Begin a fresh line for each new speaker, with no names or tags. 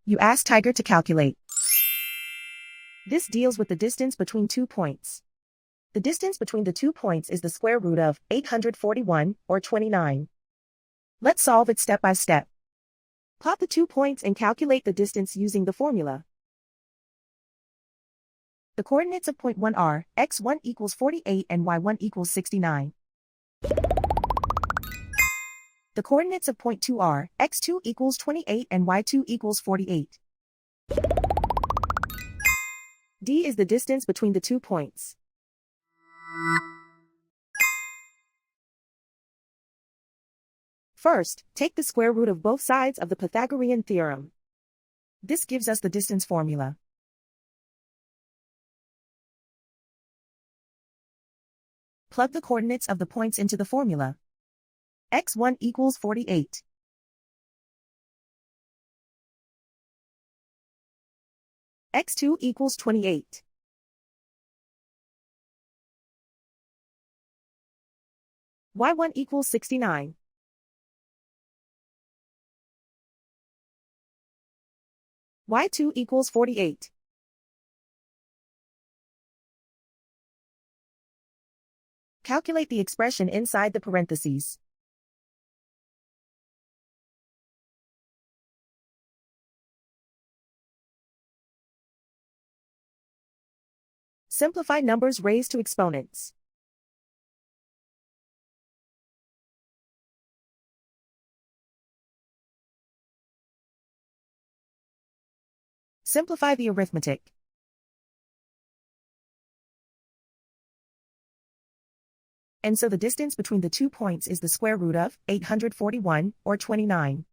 You ask Tiger to calculate. This deals with the distance between 2 points. The distance between the 2 points is the square root of 841, or 29. Let's solve it step by step. Plot the 2 points and calculate the distance using the formula. The coordinates of point 1 are x1 equals 48 and y1 equals 69. The coordinates of point 2 are x2 equals 28 and y2 equals 48. D is the distance between the 2 points. First, take the square root of both sides of the Pythagorean theorem. This gives us the distance formula. Plug the coordinates of the points into the formula. x1 equals 48. x2 equals 28. y1 equals 69. y2 equals 48. Calculate the expression inside the parentheses. Simplify numbers raised to exponents. Simplify the arithmetic. And so the distance between the 2 points is the square root of 841, or 29.